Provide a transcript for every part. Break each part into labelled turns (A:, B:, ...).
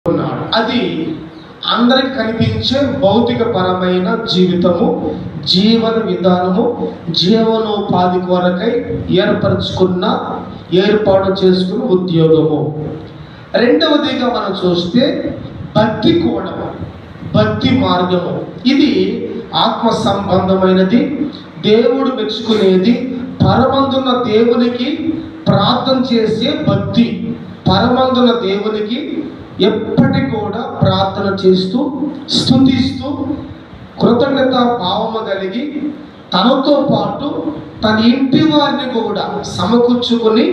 A: ఉన్నాడు. అది అందరికి కనిపించే భౌతిక పరమైన జీవితము, జీవన విధానము, జీవనోపాధి కొరకై ఏర్పాటు చేసుకున్న ఉద్యోగము. రెండవదిగా మనం చూస్తే భక్తి కోణము, భక్తి మార్గము. ఇది ఆత్మ సంబంధమైనది, దేవుడు మెచ్చుకునేది. పరమందున్న దేవునికి ప్రార్థన చేసే భక్తి. పరమందున్న దేవునికి ఎప్పటి కూడా ప్రార్థన చేస్తూ, స్తుతిస్తూ, కృతజ్ఞత భావము కలిగి తనతో పాటు తన ఇంటి వారిని కూడా సమకూర్చుకొని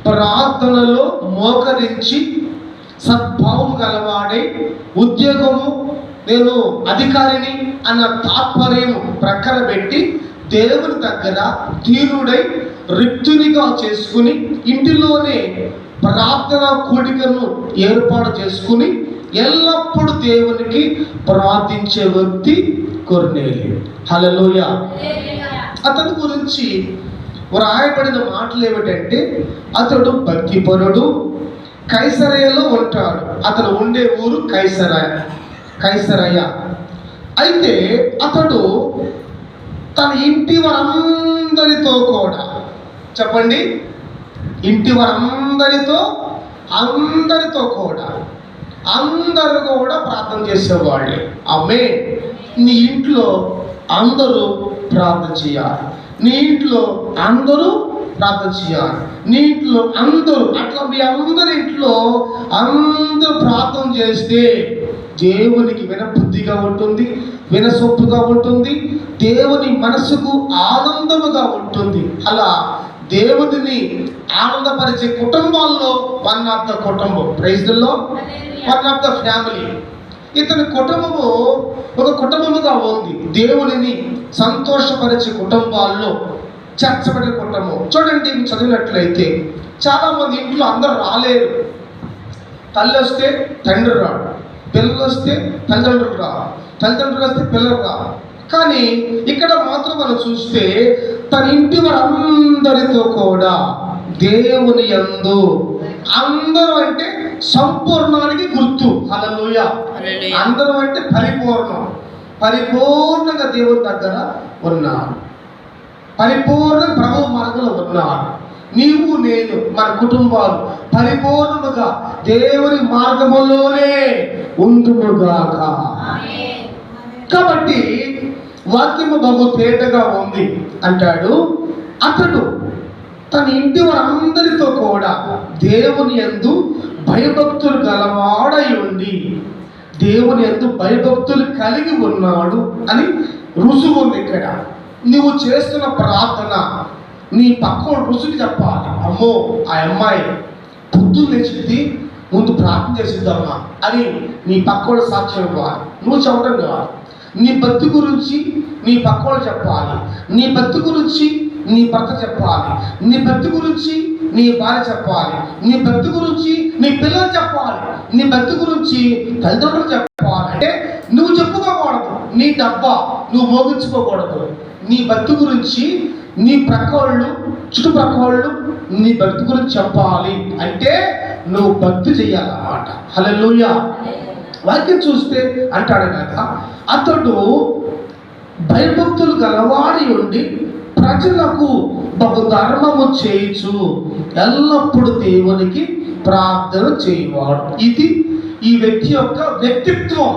A: ప్రార్థనలో మోకరించి సద్భావం గలవాడై, ఉద్యోగము నేను అధికారిని అన్న తాత్పర్యం ప్రక్కన పెట్టి దేవుని దగ్గర దీనుడై రిక్తునిగా చేసుకుని ఇంటిలోనే ప్రార్థనా కూడికను ఏర్పాటు చేసుకుని ఎల్లప్పుడూ దేవునికి ప్రార్థించే వ్యక్తి కొర్నేలియు. హల్లెలూయా. అతని గురించి వ్రాయబడిన మాటలు ఏమిటంటే, అతడు భక్తిపరుడు, కైసరయలో ఉంటాడు. అతను ఉండే ఊరు కైసరయ. అయితే అతడు తన ఇంటి వారందరితో కూడా, చెప్పండి, ఇంటి వారందరితో కూడా అందరూ కూడా ప్రార్థన చేసేవాళ్ళే. ఆమేన్. నీ ఇంట్లో అందరూ ప్రార్థన చేయాలి. నీ ఇంట్లో అందరూ ప్రార్థన చేయాలి. నీ ఇంట్లో అందరూ, అట్లా మీ అందరి ఇంట్లో అందరూ ప్రార్థన చేస్తే దేవునికి వినబుద్ధిగా ఉంటుంది, వినసొప్పుగా ఉంటుంది, దేవుని మనసుకు ఆనందముగా ఉంటుంది. అలా దేవుడిని ఆనందపరిచే కుటుంబాల్లో వన్ ఆఫ్ ద కుటుంబం, praise the lord, one of the family. ఇతని కుటుంబము ఒక కుటుంబముగా ఉంది. దేవుడిని సంతోషపరిచే కుటుంబాల్లో చేర్చబడిన కుటుంబం. చూడండి, చదివినట్లయితే చాలా మంది ఇంట్లో అందరూ రాలేరు. తల్లి వస్తే తండ్రి రాడు, పిల్లలు వస్తే తల్లిదండ్రులు రావు, తల్లిదండ్రులు వస్తే పిల్లలు రావు. కానీ ఇక్కడ మాత్రం మనం చూస్తే తన ఇంటి వారందరితో కూడా దేవుని యందు, అందరూ అంటే సంపూర్ణానికి గుర్తు. హల్లెలూయా. అందరూ అంటే పరిపూర్ణంగా దేవుని దగ్గర ఉన్నారు, పరిపూర్ణ ప్రభు మార్గంలో ఉన్నారు. నీవు నేను మన కుటుంబాలు పరిపూర్ణముగా దేవుని మార్గములోనే ఉందుముగాక. కాబట్టి వాక్యము బహు తేటగా ఉంది. అంటాడు, అతడు తన ఇంటి వారందరితో కూడా దేవుని యందు భయభక్తులు గలవాడై ఉండి, దేవుని యందు భయభక్తులు కలిగి ఉన్నాడు అని రుజువు ఉంది. ఇక్కడ నువ్వు చేస్తున్న ప్రార్థన నీ పక్కన రుజువుకి చెప్పాలి. అమ్మో, ఆ అమ్మాయి పొద్దున్న లేచింది, ముందు ప్రార్థన చేసిద్దామా అని నీ పక్కన సాక్ష్యం ఇవ్వాలి. నువ్వు చెప్పడం కావాలి. నీ భక్తి గురించి నీ పక్కన చెప్పాలి. నీ భక్తి గురించి నీ భర్త చెప్పాలి. నీ భక్తి గురించి నీ భార్య చెప్పాలి. నీ భక్తి గురించి నీ పిల్లలు చెప్పాలి. నీ భక్తి గురించి తల్లిదండ్రులు చెప్పాలి. అంటే నువ్వు చెప్పుకోకూడదు, నీ డబ్బా నువ్వు మోగించుకోకూడదు. నీ భక్తి గురించి నీ ప్రక్క వాళ్ళు, చుట్టుప్రక్క వాళ్ళు నీ భక్తి గురించి చెప్పాలి. అంటే నువ్వు భక్తి చెయ్యాలన్నమాట. హల్లెలూయా. వాక్యం చూస్తే అంటాడు కదా, అతడు భయభక్తులు గలవాడి ఉండి ప్రజలకు బహుధర్మము చేయుచు ఎల్లప్పుడూ దేవునికి ప్రార్థన చేయవాడు. ఇది ఈ వ్యక్తి యొక్క వ్యక్తిత్వం.